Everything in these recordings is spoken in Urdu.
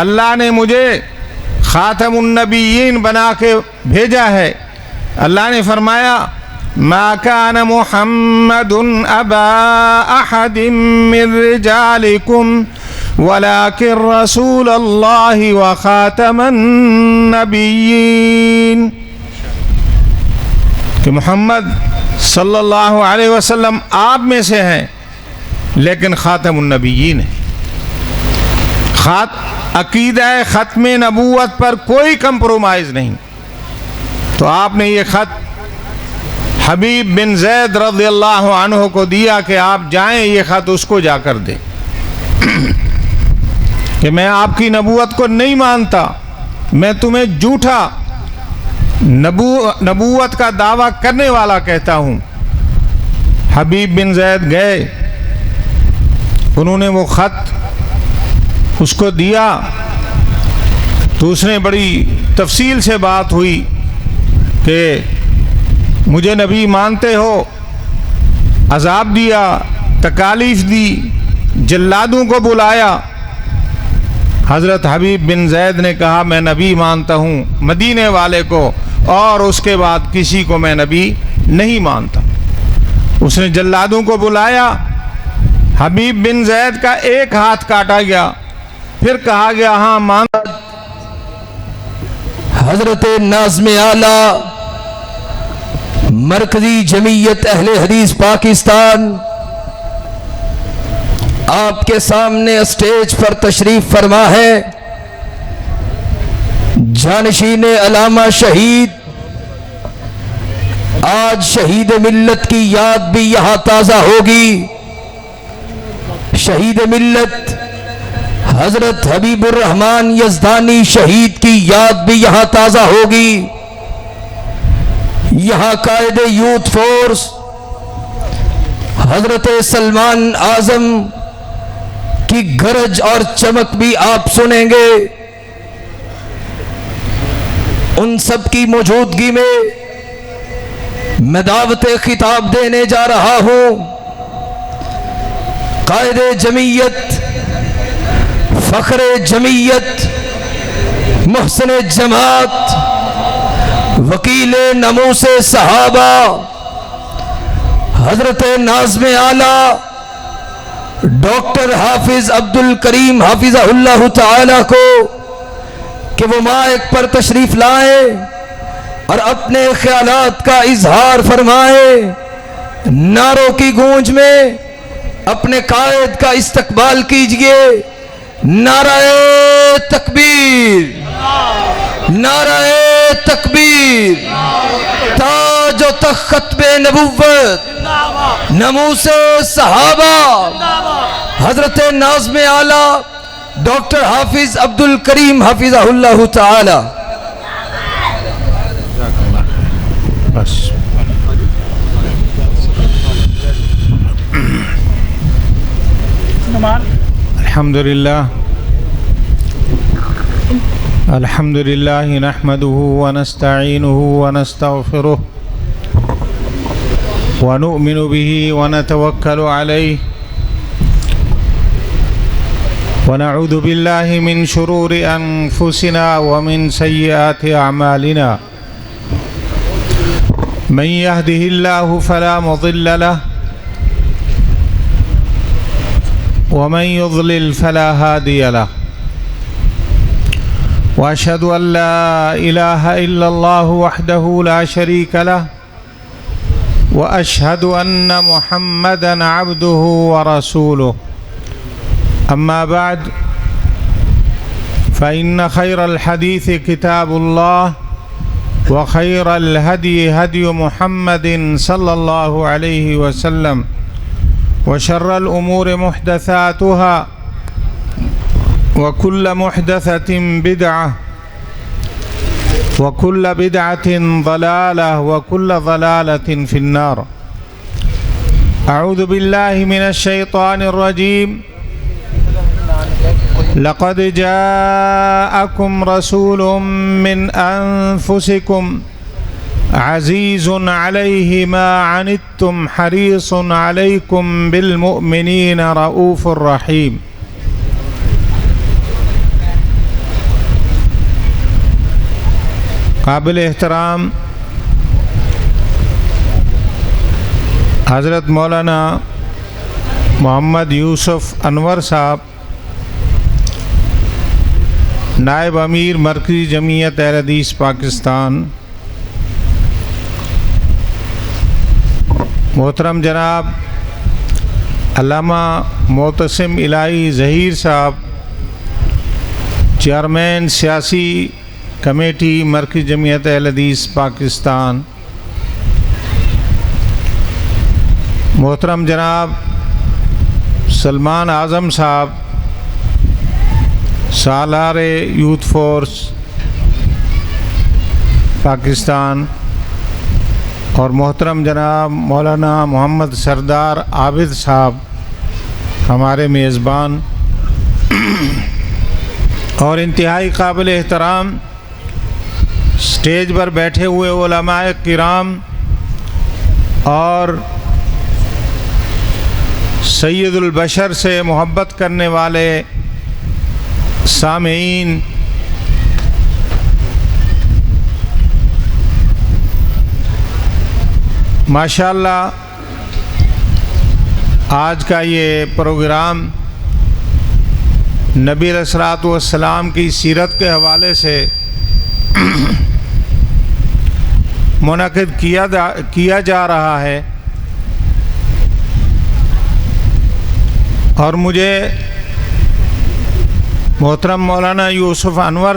اللہ نے مجھے خاتم النبیین بنا کے بھیجا ہے۔ اللہ نے فرمایا ما کان محمد ابا احد من رجالکم ولکن رسول اللہ وخاتم النبیین، کہ محمد صلی اللہ علیہ وسلم آپ میں سے ہیں لیکن خاتم النبیین ہے۔ عقیدہ ختم نبوت پر کوئی کمپرومائز نہیں۔ تو آپ نے یہ خط حبیب بن زید رضی اللہ عنہ کو دیا کہ آپ جائیں یہ خط اس کو جا کر دیں کہ میں آپ کی نبوت کو نہیں مانتا، میں تمہیں جھوٹا نبوت کا دعویٰ کرنے والا کہتا ہوں۔ حبیب بن زید گئے، انہوں نے وہ خط اس کو دیا تو اس نے بڑی تفصیل سے بات ہوئی کہ مجھے نبی مانتے ہو، عذاب دیا، تکالیف دی، جلادوں کو بلایا۔ حضرت حبیب بن زید نے کہا میں نبی مانتا ہوں مدینے والے کو، اور اس کے بعد کسی کو میں نبی نہیں مانتا۔ اس نے جلادوں کو بلایا، حبیب بن زید کا ایک ہاتھ کاٹا گیا، پھر کہا گیا ہاں مان۔ حضرت ناظم اعلیٰ مرکزی جمعیت اہل حدیث پاکستان آپ کے سامنے اسٹیج پر تشریف فرما ہے۔ جانشین علامہ شہید، آج شہید ملت کی یاد بھی یہاں تازہ ہوگی۔ شہید ملت حضرت حبیب الرحمن یزدانی شہید کی یاد بھی یہاں تازہ ہوگی۔ یہاں قائد یوتھ فورس حضرت سلمان اعظم کی گرج اور چمک بھی آپ سنیں گے۔ ان سب کی موجودگی میں میں دعوت خطاب دینے جا رہا ہوں۔ قائد جمعیت، فخر جمعیت، محسن جماعت، وکیل ناموس صحابہ، حضرت ناظم اعلیٰ ڈاکٹر حافظ عبد الکریم حافظہ اللہ تعالی کو کہ وہ مائک پر تشریف لائیں اور اپنے خیالات کا اظہار فرمائیں۔ نعروں کی گونج میں اپنے قائد کا استقبال کیجئے۔ نعرہ تکبیر، نعرہ تکبیر، تاج و تخت ختم نبوت، ناموس صحابہ، حضرت ناظم اعلیٰ ڈاکٹر حافظ عبد الکریم حافظہ اللہ تعالی۔ بس الحمد للہ نحمده ونستعینه ونستغفره ونؤمن به ونتوکل علیہ ونعوذ باللہ من شرور انفسنا ومن سیئات اعمالنا من يهده الله فلا مضل له ومن يضلل فلا هادي له وأشهد أن لا إله إلا الله وحده لا شريك له وأشهد أن محمدًا عبده ورسوله أما بعد فإن خير الحديث كتاب الله وخير الهدي هدي محمد صلى الله عليه وسلم وشر الأمور محدثاتها وكل محدثة بدعة وكل بدعة ضلالة وكل ضلالة في النار۔ أعوذ بالله من الشيطان الرجيم۔ لقد جاءكم رسول من أنفسكم عزيز عليه ما عنتم حريص عليكم بالمؤمنين رؤوف رحيم۔ قابل احترام حضرت مولانا محمد یوسف انور صاحب، نائب امیر مرکزی جمعیت اہل حدیث پاکستان، محترم جناب علامہ معتصم الہی ظہیر صاحب، چیئرمین سیاسی کمیٹی مرکزی جمعیت اہل حدیث پاکستان، محترم جناب سلمان اعظم صاحب، سالار یوتھ فورس پاکستان، اور محترم جناب مولانا محمد سردار عابد صاحب ہمارے میزبان، اور انتہائی قابل احترام اسٹیج پر بیٹھے ہوئے علماء کرام اور سید البشر سے محبت کرنے والے سامعین، ماشاءاللہ آج کا یہ پروگرام نبی علیہ الصلوۃ والسلام کی سیرت کے حوالے سے منعقد کیا جا رہا ہے، اور مجھے محترم مولانا یوسف انور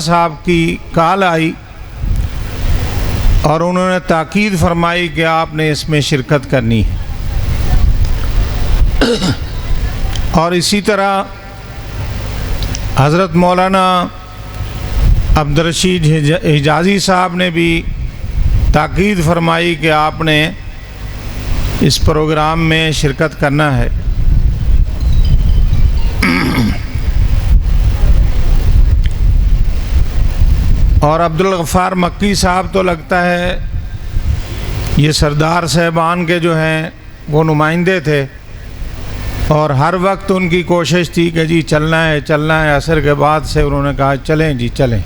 صاحب کی کال آئی اور انہوں نے تاکید فرمائی کہ آپ نے اس میں شرکت کرنی ہے، اور اسی طرح حضرت مولانا عبدالرشید حجازی صاحب نے بھی تاکید فرمائی کہ آپ نے اس پروگرام میں شرکت کرنا ہے۔ اور عبدالغفار مکی صاحب تو لگتا ہے یہ سردار صاحبان کے جو ہیں وہ نمائندے تھے، اور ہر وقت ان کی کوشش تھی کہ جی چلنا ہے، عصر کے بعد سے انہوں نے کہا چلیں جی چلیں۔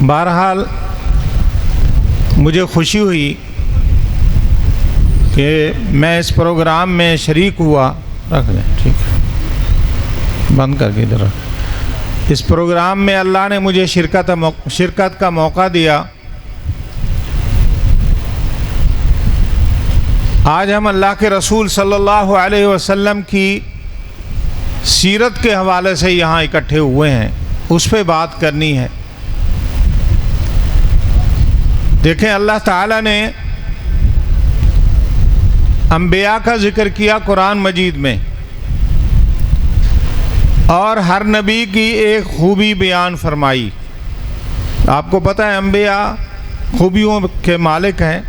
بہرحال مجھے خوشی ہوئی کہ میں اس پروگرام میں شریک ہوا، رکھ لیں ٹھیک ہے، بند کر کے ادھر رکھ۔ اس پروگرام میں اللہ نے مجھے شرکت کا موقع دیا۔ آج ہم اللہ کے رسول صلی اللہ علیہ وسلم کی سیرت کے حوالے سے یہاں اکٹھے ہوئے ہیں، اس پہ بات کرنی ہے۔ دیکھیں اللہ تعالیٰ نے انبیاء کا ذکر کیا قرآن مجید میں، اور ہر نبی کی ایک خوبی بیان فرمائی۔ آپ کو پتہ ہے انبیاء خوبیوں کے مالک ہیں،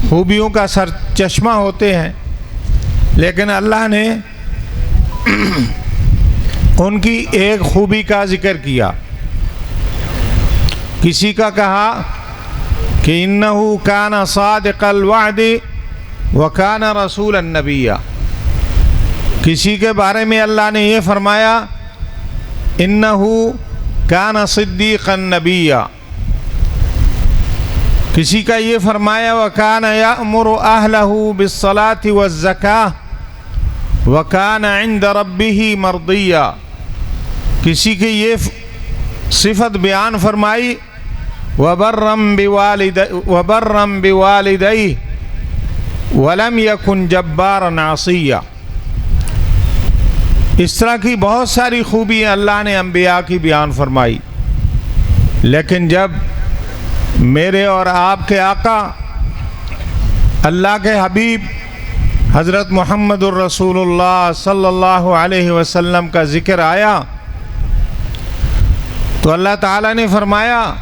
خوبیوں کا سر چشمہ ہوتے ہیں، لیکن اللہ نے ان کی ایک خوبی کا ذکر کیا۔ کسی کا کہا کہ انہو کان صادق الوعد وکان رسول النبی، کسی کے بارے میں اللہ نے یہ فرمایا انہو کان صدیق النبی، کسی کا یہ فرمایا وکان یأمر اہلہ بالصلاة والزکاة وکان عند ربہ مرضیہ، کسی کی یہ صفت بیان فرمائی وبرم بوالدیہ ولم یکن جبارا عصیا۔ اس طرح کی بہت ساری خوبیاں اللہ نے انبیاء کی بیان فرمائی، لیکن جب میرے اور آپ کے آقا اللہ کے حبیب حضرت محمد الرسول اللہ صلی اللہ علیہ وسلم کا ذکر آیا تو اللہ تعالیٰ نے فرمایا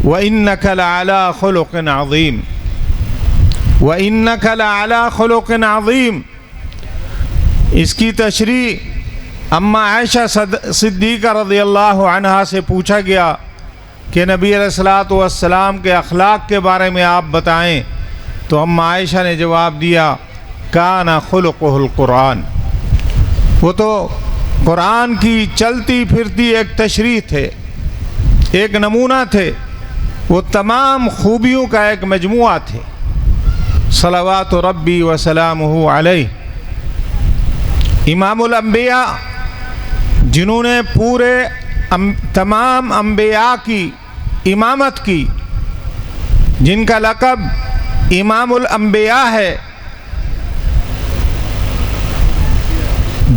وَإِنَّكَ لَعَلَىٰ خُلُقٍ عَظِيمٍ، وَإِنَّكَ لَعَلَىٰ خُلُقٍ عَظِيمٍ۔ اس کی تشریح اما عائشہ صدیقہ رضی اللہ عنہا سے پوچھا گیا کہ نبی علیہ الصلوۃ والسلام کے اخلاق کے بارے میں آپ بتائیں، تو اما عائشہ نے جواب دیا کان خلقہ القرآن، وہ تو قرآن کی چلتی پھرتی ایک تشریح تھے، ایک نمونہ تھے، وہ تمام خوبیوں کا ایک مجموعہ تھے، صلوات ربی وسلامہ علیہ۔ امام الانبیاء، جنہوں نے پورے تمام انبیاء کی امامت کی، جن کا لقب امام الانبیاء ہے،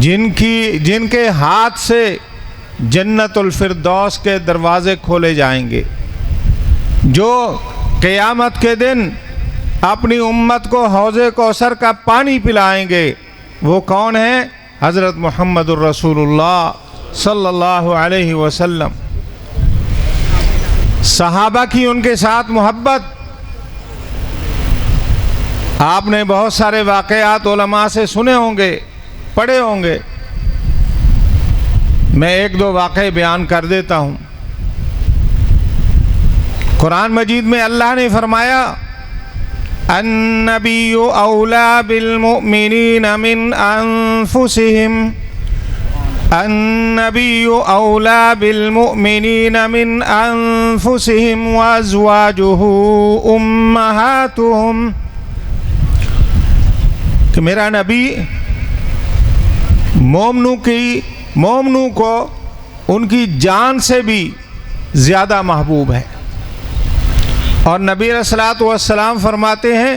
جن کے ہاتھ سے جنت الفردوس کے دروازے کھولے جائیں گے، جو قیامت کے دن اپنی امت کو حوض کوثر کا پانی پلائیں گے، وہ کون ہیں؟ حضرت محمد الرسول اللہ صلی اللہ علیہ وسلم۔ صحابہ کی ان کے ساتھ محبت، آپ نے بہت سارے واقعات علماء سے سنے ہوں گے، پڑھے ہوں گے، میں ایک دو واقعے بیان کر دیتا ہوں۔ قرآن مجید میں اللہ نے فرمایا النبی اولا بالمؤمنین من انفسہم، النبی اولا بالمؤمنین من انفسہم وازواجہ امہاتہم، کہ میرا نبی مومنوں کو ان کی جان سے بھی زیادہ محبوب ہے۔ اور نبی علیہ الصلوۃ والسلام فرماتے ہیں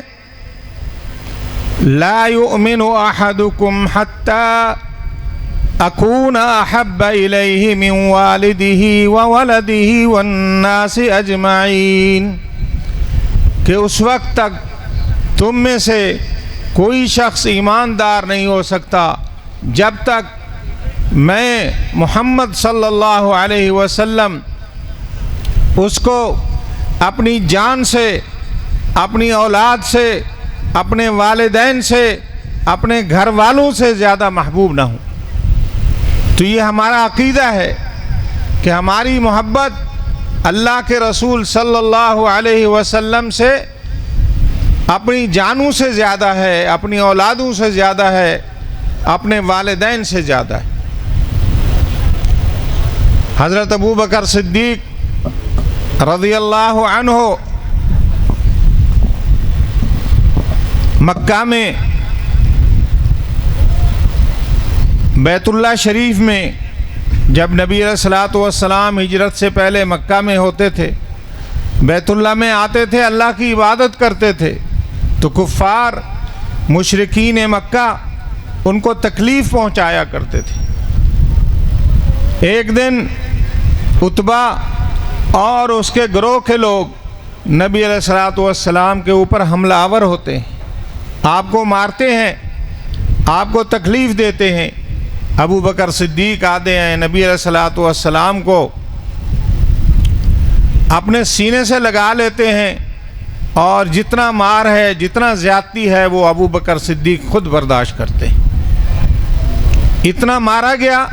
لا یؤمن احدکم حتی اکون احب الیہ من والدہ وولدہ والناس اجمعین، کہ اس وقت تک تم میں سے کوئی شخص ایماندار نہیں ہو سکتا جب تک میں محمد صلی اللہ علیہ وسلم اس کو اپنی جان سے، اپنی اولاد سے، اپنے والدین سے، اپنے گھر والوں سے زیادہ محبوب نہ ہوں۔ تو یہ ہمارا عقیدہ ہے کہ ہماری محبت اللہ کے رسول صلی اللہ علیہ وسلم سے اپنی جانوں سے زیادہ ہے، اپنی اولادوں سے زیادہ ہے، اپنے والدین سے زیادہ ہے۔ حضرت ابو بکر صدیق رضی اللہ عنہ مکہ میں بیت اللہ شریف میں جب نبی علیہ الصلوۃ والسلام ہجرت سے پہلے مکہ میں ہوتے تھے، بیت اللہ میں آتے تھے، اللہ کی عبادت کرتے تھے، تو کفار مشرکین مکہ ان کو تکلیف پہنچایا کرتے تھے۔ ایک دن عتبہ اور اس کے گروہ کے لوگ نبی علیہ الصلوۃ والسلام کے اوپر حملہ آور ہوتے ہیں، آپ کو مارتے ہیں، آپ کو تکلیف دیتے ہیں۔ ابو بکر صدیق آتے ہیں، نبی علیہ الصلوۃ والسلام کو اپنے سینے سے لگا لیتے ہیں، اور جتنا مار ہے، جتنا زیادتی ہے، وہ ابو بکر صدیق خود برداشت کرتے ہیں۔ اتنا مارا گیا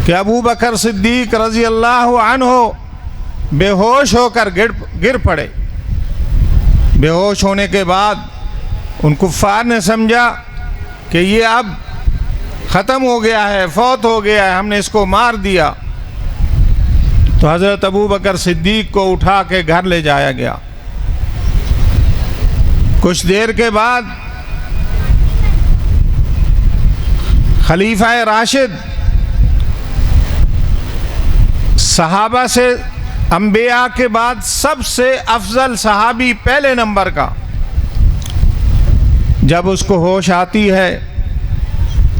کہ ابو بکر صدیق رضی اللہ عنہ بے ہوش ہو کر گر پڑے۔ بے ہوش ہونے کے بعد ان کفار نے سمجھا کہ یہ اب ختم ہو گیا ہے، فوت ہو گیا ہے، ہم نے اس کو مار دیا۔ تو حضرت ابو بکر صدیق کو اٹھا کے گھر لے جایا گیا۔ کچھ دیر کے بعد خلیفہ راشد، صحابہ سے انبیاء کے بعد سب سے افضل صحابی، پہلے نمبر کا، جب اس کو ہوش آتی ہے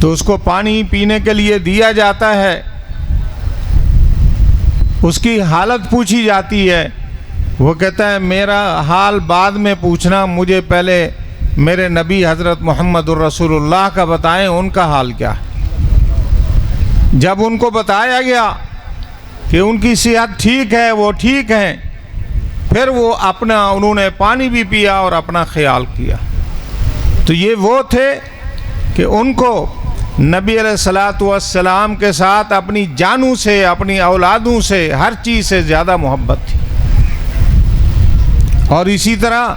تو اس کو پانی پینے کے لیے دیا جاتا ہے، اس کی حالت پوچھی جاتی ہے، وہ کہتا ہے میرا حال بعد میں پوچھنا، مجھے پہلے میرے نبی حضرت محمد الرسول اللہ کا بتائیں ان کا حال کیا ہے۔ جب ان کو بتایا گیا کہ ان کی صحت ٹھیک ہے، وہ ٹھیک ہیں، پھر وہ انہوں نے پانی بھی پیا اور اپنا خیال کیا۔ تو یہ وہ تھے کہ ان کو نبی علیہ الصلوۃ والسلام کے ساتھ اپنی جانوں سے، اپنی اولادوں سے، ہر چیز سے زیادہ محبت تھی۔ اور اسی طرح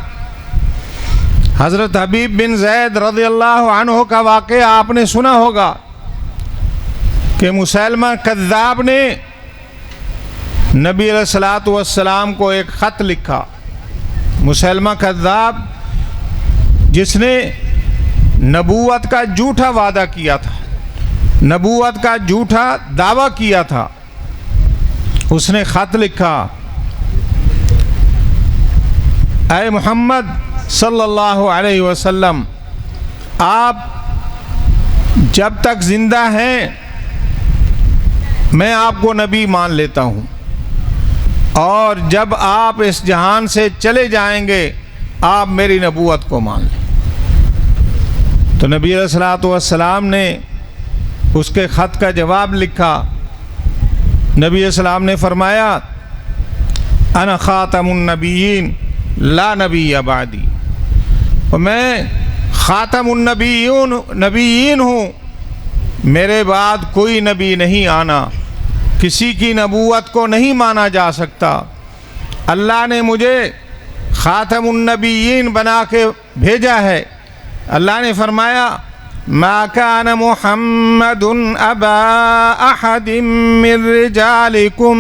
حضرت حبیب بن زید رضی اللہ عنہ کا واقعہ آپ نے سنا ہوگا، کہ مسیلمہ کذاب نے نبی علیہ الصلوۃ والسلام کو ایک خط لکھا. مسیلمہ کذاب جس نے نبوت کا جھوٹا وعدہ کیا تھا، نبوت کا جھوٹا دعویٰ کیا تھا، اس نے خط لکھا: اے محمد صلی اللہ علیہ وسلم، آپ جب تک زندہ ہیں میں آپ کو نبی مان لیتا ہوں، اور جب آپ اس جہان سے چلے جائیں گے آپ میری نبوت کو مان لیں. تو نبی علیہ الصلوۃ والسلام نے اس کے خط کا جواب لکھا. نبی علیہ السلام نے فرمایا: انا خاتم النبیین لا نبی بعدی، میں خاتم النبیین ہوں، میرے بعد کوئی نبی نہیں آنا، کسی کی نبوت کو نہیں مانا جا سکتا. اللہ نے مجھے خاتم النبیین بنا کے بھیجا ہے. اللہ نے فرمایا: ما كان محمد ابا احد من رجالكم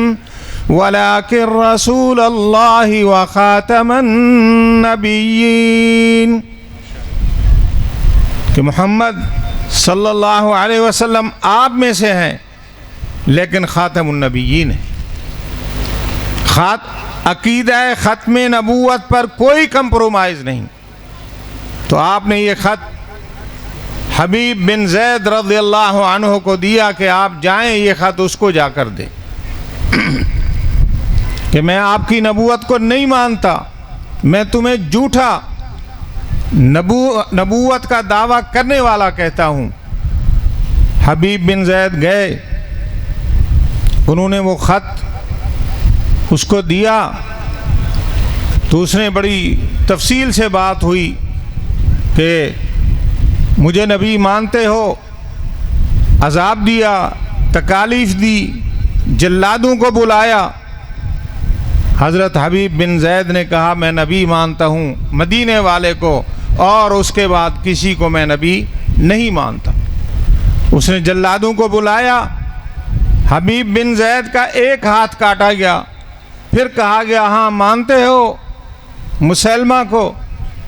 ولكن رسول اللہ وخاتم النبیین، کہ محمد صلی اللہ علیہ وسلم آپ میں سے ہیں لیکن خاتم النبیین ہیں. عقیدہ ختم نبوت پر کوئی کمپرومائز نہیں. تو آپ نے یہ خط حبیب بن زید رضی اللہ عنہ کو دیا کہ آپ جائیں یہ خط اس کو جا کر دیں کہ میں آپ کی نبوت کو نہیں مانتا، میں تمہیں جھوٹا نبوت کا دعویٰ کرنے والا کہتا ہوں. حبیب بن زید گئے، انہوں نے وہ خط اس کو دیا تو اس نے بڑی تفصیل سے بات ہوئی کہ مجھے نبی مانتے ہو، عذاب دیا، تکالیف دی، جلادوں کو بلایا. حضرت حبیب بن زید نے کہا میں نبی مانتا ہوں مدینے والے کو، اور اس کے بعد کسی کو میں نبی نہیں مانتا. اس نے جلادوں کو بلایا، حبیب بن زید کا ایک ہاتھ کاٹا گیا. پھر کہا گیا ہاں مانتے ہو مسیلمہ کو؟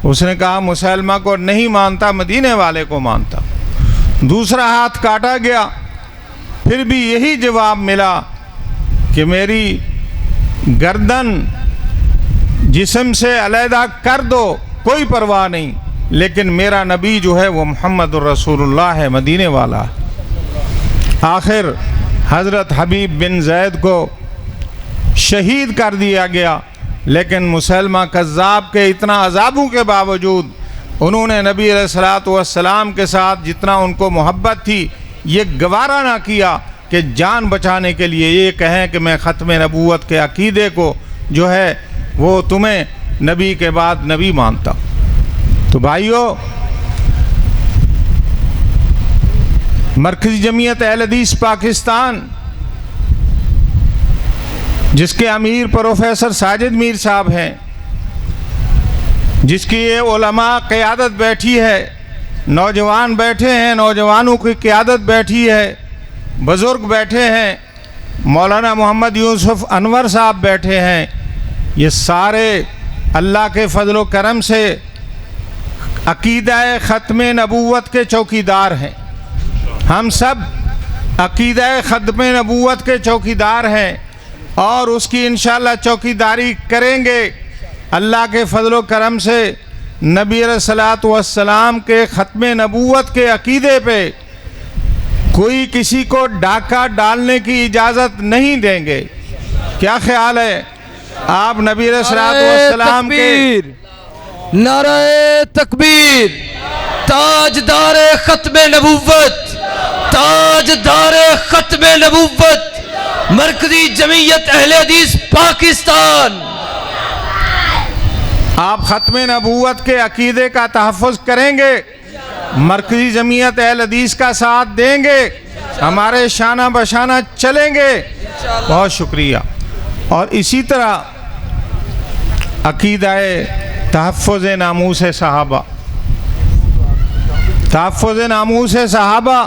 اس نے کہا مسیلمہ کو نہیں مانتا، مدینے والے کو مانتا. دوسرا ہاتھ کاٹا گیا، پھر بھی یہی جواب ملا کہ میری گردن جسم سے علیحدہ کر دو، کوئی پرواہ نہیں، لیکن میرا نبی جو ہے وہ محمد الرسول اللہ ہے، مدینے والا. آخر حضرت حبیب بن زید کو شہید کر دیا گیا، لیکن مسیلمہ کذاب کے اتنا عذابوں کے باوجود انہوں نے نبی علیہ الصلوۃ والسلام کے ساتھ جتنا ان کو محبت تھی یہ گوارا نہ کیا کہ جان بچانے کے لیے یہ کہیں کہ میں ختم نبوت کے عقیدے کو جو ہے وہ تمہیں نبی کے بعد نبی مانتا. تو بھائیو، مرکزی جمعیت اہل حدیث پاکستان جس کے امیر پروفیسر ساجد میر صاحب ہیں، جس کی یہ علماء قیادت بیٹھی ہے، نوجوان بیٹھے ہیں، نوجوانوں کی قیادت بیٹھی ہے، بزرگ بیٹھے ہیں، مولانا محمد یوسف انور صاحب بیٹھے ہیں، یہ سارے اللہ کے فضل و کرم سے عقیدہ ختم نبوت کے چوکیدار ہیں. ہم سب عقیدہ ختم نبوت کے چوکیدار ہیں اور اس کی انشاءاللہ چوکیداری کریں گے. اللہ کے فضل و کرم سے نبی علیہ الصلوۃ والسلام کے ختم نبوت کے عقیدے پہ کوئی کسی کو ڈاکہ ڈالنے کی اجازت نہیں دیں گے. کیا خیال ہے؟ آپ نبی علیہ الصلوۃ والسلام کے نعرہ تکبیر، تاجدار ختم نبوت، تاجدار ختم نبوت، مرکزی جمعیت اہل حدیث پاکستان. آپ ختم نبوت کے عقیدے کا تحفظ کریں گے، مرکزی جمعیت اہل حدیث کا ساتھ دیں گے، ہمارے شانہ بشانہ چلیں گے. بہت شکریہ. اور اسی طرح عقیدہ تحفظ ناموس صحابہ، تحفظ ناموس صحابہ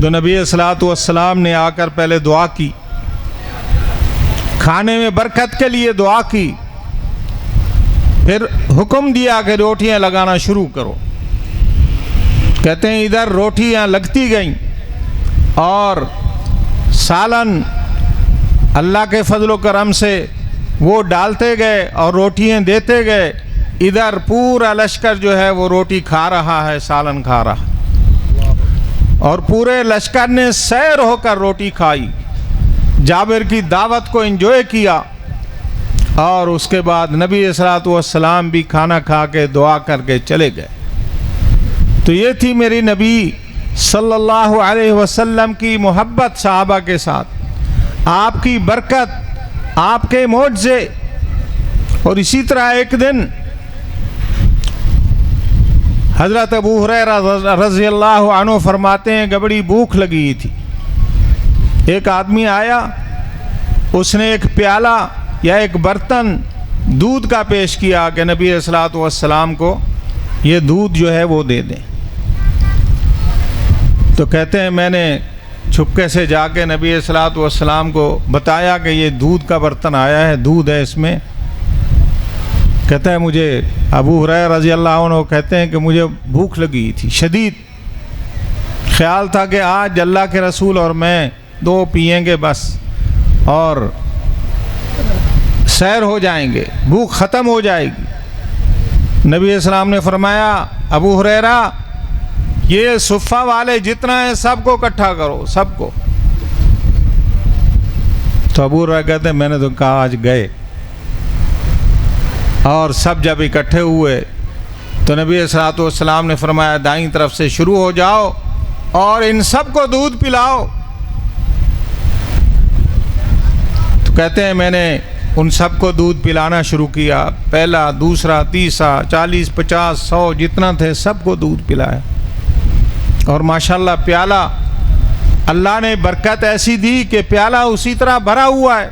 تو نبی صلوات والسلام نے آ کر پہلے دعا کی، کھانے میں برکت کے لیے دعا کی، پھر حکم دیا کہ روٹیاں لگانا شروع کرو۔ کہتے ہیں ادھر روٹیاں لگتی گئیں اور سالن اللہ کے فضل و کرم سے وہ ڈالتے گئے اور روٹیاں دیتے گئے، ادھر پورا لشکر جو ہے وہ روٹی کھا رہا ہے، سالن کھا رہا، اور پورے لشکر نے سیر ہو کر روٹی کھائی، جابر کی دعوت کو انجوائے کیا، اور اس کے بعد نبی صلی اللہ علیہ وسلم بھی کھانا کھا کے دعا کر کے چلے گئے۔ تو یہ تھی میری نبی صلی اللہ علیہ وسلم کی محبت صحابہ کے ساتھ، آپ کی برکت، آپ کے معجزے۔ اور اسی طرح ایک دن حضرت ابو ہریرہ رضی اللہ عنہ فرماتے ہیں کہ بڑی بھوک لگی تھی، ایک آدمی آیا، اس نے ایک پیالہ یا ایک برتن دودھ کا پیش کیا کہ نبی صلی اللہ علیہ وسلم کو یہ دودھ جو ہے وہ دے دیں۔ تو کہتے ہیں میں نے چھپکے سے جا کے نبی صلی اللہ علیہ وسلم کو بتایا کہ یہ دودھ کا برتن آیا ہے، دودھ ہے اس میں۔ کہتا ہے مجھے ابو ہریرہ رضی اللہ عنہ کہتے ہیں کہ مجھے بھوک لگی تھی شدید، خیال تھا کہ آج اللہ کے رسول اور میں دو پئیں گے بس اور سیر ہو جائیں گے، بھوک ختم ہو جائے گی۔ نبی صلی اللہ علیہ وسلم نے فرمایا ابو ہریرہ یہ صفہ والے جتنا ہے سب کو اکٹھا کرو، سب کو۔ تو ابو ہریرہ کہتے ہیں میں نے تو کہا آج گئے، اور سب جب اکٹھے ہوئے تو نبی صلی اللہ علیہ وسلم نے فرمایا دائیں طرف سے شروع ہو جاؤ اور ان سب کو دودھ پلاؤ۔ تو کہتے ہیں میں نے ان سب کو دودھ پلانا شروع کیا، پہلا، دوسرا، تیسرا، 40، 50، 100 جتنا تھے سب کو دودھ پلایا، اور ماشاءاللہ پیالہ اللہ نے برکت ایسی دی کہ پیالہ اسی طرح بھرا ہوا ہے۔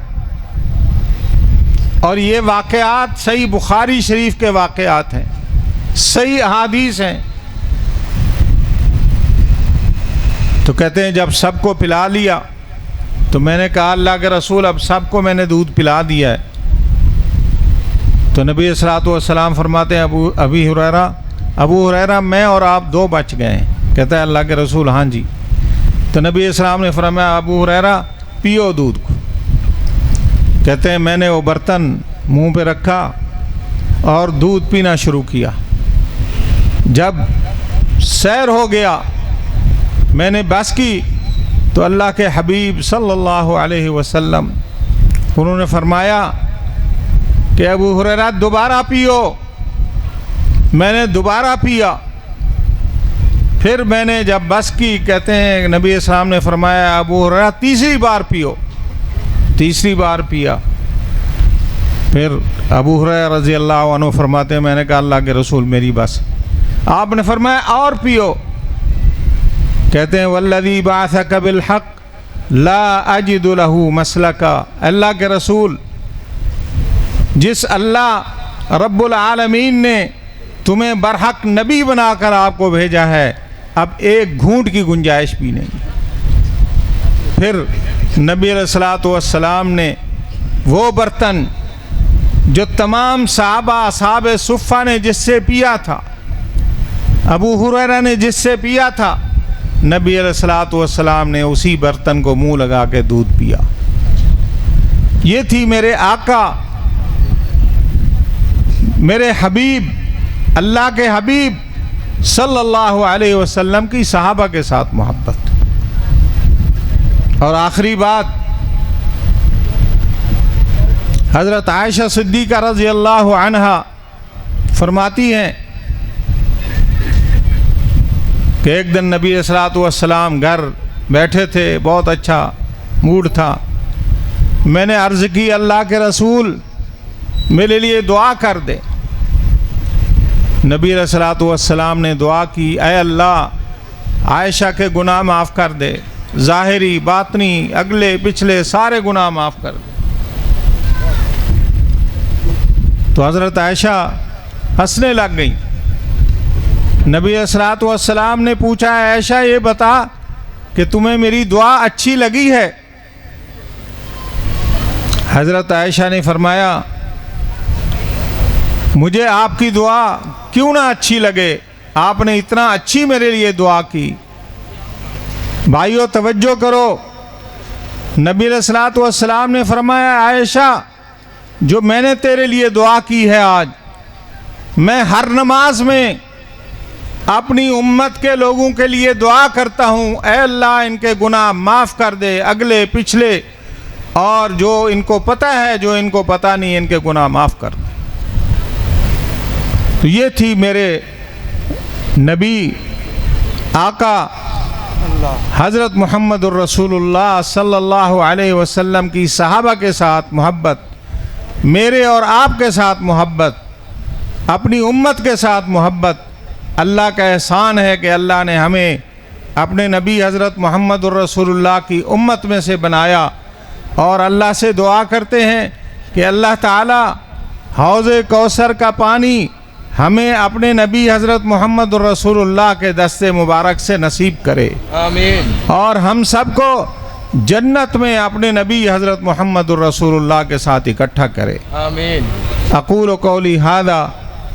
اور یہ واقعات صحیح بخاری شریف کے واقعات ہیں، صحیح احادیث ہیں۔ تو کہتے ہیں جب سب کو پلا لیا تو میں نے کہا اللہ کے رسول اب سب کو میں نے دودھ پلا دیا ہے۔ تو نبی صلی اللہ علیہ وسلم فرماتے ہیں ابو ہریرہ میں اور آپ دو بچ گئے ہیں۔ کہتا ہے اللہ کے رسول ہاں جی۔ تو نبی صلی اللہ علیہ وسلم نے فرمایا ابو ہریرہ پیو دودھ کو۔ کہتے ہیں میں نے وہ برتن منہ پہ رکھا اور دودھ پینا شروع کیا۔ جب سیر ہو گیا میں نے بس کی تو اللہ کے حبیب صلی اللہ علیہ وسلم انہوں نے فرمایا کہ ابو ہریرہ دوبارہ پیو۔ میں نے دوبارہ پیا، پھر میں نے جب بس کی کہتے ہیں نبی صلی اللہ علیہ وسلم نے فرمایا ابو ہریرہ تیسری بار پیو، تیسری بار پیا۔ پھر ابو ہریرہ رضی اللہ عنہ فرماتے ہیں میں نے کہا اللہ کے رسول میری بس۔ آپ نے فرمایا اور پیو۔ کہتے ہیں والذی بعثک بالحق لا اجد له مسلکا، اللہ کے رسول جس اللہ رب العالمین نے تمہیں برحق نبی بنا کر آپ کو بھیجا ہے اب ایک گھونٹ کی گنجائش بھی نہیں۔ پھر نبی علیہ الصلوۃ والسلام نے وہ برتن جو تمام صحابہ اصحاب صفہ نے جس سے پیا تھا، ابو ہریرہ نے جس سے پیا تھا، نبی علیہ الصلوۃ والسلام نے اسی برتن کو منہ لگا کے دودھ پیا۔ یہ تھی میرے آقا، میرے حبیب، اللہ کے حبیب صلی اللہ علیہ وسلم کی صحابہ کے ساتھ محبت۔ اور آخری بات، حضرت عائشہ صدیقہ رضی اللہ عنہا فرماتی ہیں کہ ایک دن نبی صلی اللہ علیہ وسلم گھر بیٹھے تھے، بہت اچھا موڈ تھا، میں نے عرض کی اللہ کے رسول میرے لیے دعا کر دے۔ نبی علیہ الصلوۃ والسلام نے دعا کی اے اللہ عائشہ کے گناہ معاف کر دے، ظاہری باطنی اگلے پچھلے سارے گناہ معاف کر دے۔ تو حضرت عائشہ ہنسنے لگ گئیں۔ نبی صلی اللہ علیہ وسلم نے پوچھا عائشہ یہ بتا کہ تمہیں میری دعا اچھی لگی ہے؟ حضرت عائشہ نے فرمایا مجھے آپ کی دعا کیوں نہ اچھی لگے، آپ نے اتنا اچھی میرے لیے دعا کی۔ بھائیو توجہ کرو، نبی علیہ الصلوۃ والسلام نے فرمایا عائشہ جو میں نے تیرے لیے دعا کی ہے آج، میں ہر نماز میں اپنی امت کے لوگوں کے لیے دعا کرتا ہوں، اے اللہ ان کے گناہ معاف کر دے، اگلے پچھلے، اور جو ان کو پتہ ہے جو ان کو پتہ نہیں ان کے گناہ معاف کر دے۔ تو یہ تھی میرے نبی آقا حضرت محمد الرسول اللہ صلی اللہ علیہ وسلم کی صحابہ کے ساتھ محبت، میرے اور آپ کے ساتھ محبت، اپنی امت کے ساتھ محبت۔ اللہ کا احسان ہے کہ اللہ نے ہمیں اپنے نبی حضرت محمد الرسول اللہ کی امت میں سے بنایا، اور اللہ سے دعا کرتے ہیں کہ اللہ تعالی حوض کوثر کا پانی ہمیں اپنے نبی حضرت محمد الرسول اللہ کے دست مبارک سے نصیب کرے، آمین، اور ہم سب کو جنت میں اپنے نبی حضرت محمد الرسول اللہ کے ساتھ اکٹھا کرے، آمین۔ اقول قولی ھذا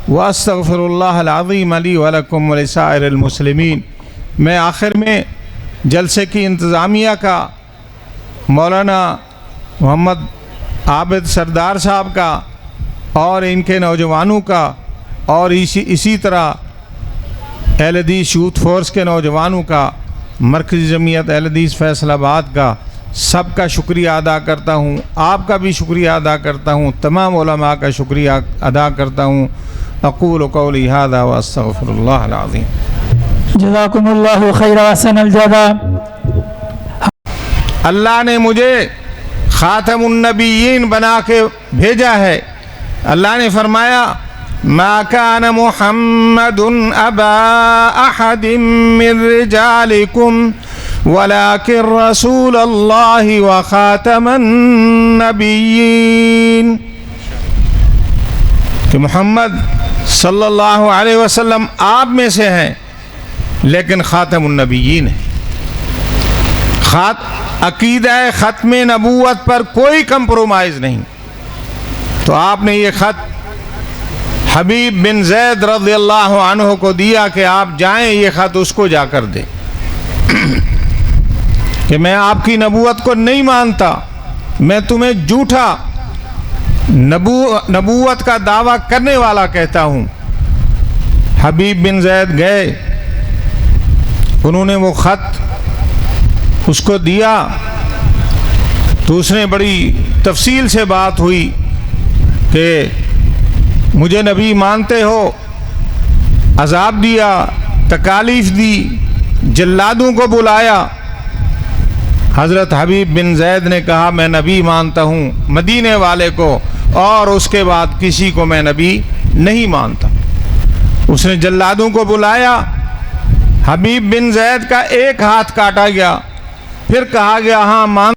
واستغفر اللہ العظیم لی ولکم ولسائر المسلمین۔ میں آخر میں جلسے کی انتظامیہ کا، مولانا محمد عابد سردار صاحب کا اور ان کے نوجوانوں کا، اور اسی طرح اہل حدیث یوتھ فورس کے نوجوانوں کا، مرکزی جمعیت اہل حدیث فیصل آباد کا، سب کا شکریہ ادا کرتا ہوں، آپ کا بھی شکریہ ادا کرتا ہوں، تمام علماء کا شکریہ ادا کرتا ہوں۔ اقول قولی ھذا واستغفر اللہ العظیم۔ جزاکم اللہ خیر واحسن الجزاء۔ اللہ نے مجھے خاتم النبیین بنا کے بھیجا ہے۔ اللہ نے فرمایا ما كان محمد ابا احد من رجالكم ولكن رسول الله وخاتم النبیین، کہ محمد صلی اللہ علیہ وسلم آپ میں سے ہیں لیکن خاتم النبیین ہیں۔ عقیدہ ختم نبوت پر کوئی کمپرومائز نہیں۔ تو آپ نے یہ خط حبیب بن زید رضی اللہ عنہ کو دیا کہ آپ جائیں یہ خط اس کو جا کر دیں کہ میں آپ کی نبوت کو نہیں مانتا، میں تمہیں جھوٹا نبوت کا دعویٰ کرنے والا کہتا ہوں۔ حبیب بن زید گئے، انہوں نے وہ خط اس کو دیا، تو اس نے بڑی تفصیل سے بات ہوئی کہ مجھے نبی مانتے ہو، عذاب دیا، تکالیف دی، جلادوں کو بلایا۔ حضرت حبیب بن زید نے کہا میں نبی مانتا ہوں مدینے والے کو، اور اس کے بعد کسی کو میں نبی نہیں مانتا۔ اس نے جلادوں کو بلایا، حبیب بن زید کا ایک ہاتھ کاٹا گیا، پھر کہا گیا ہاں مان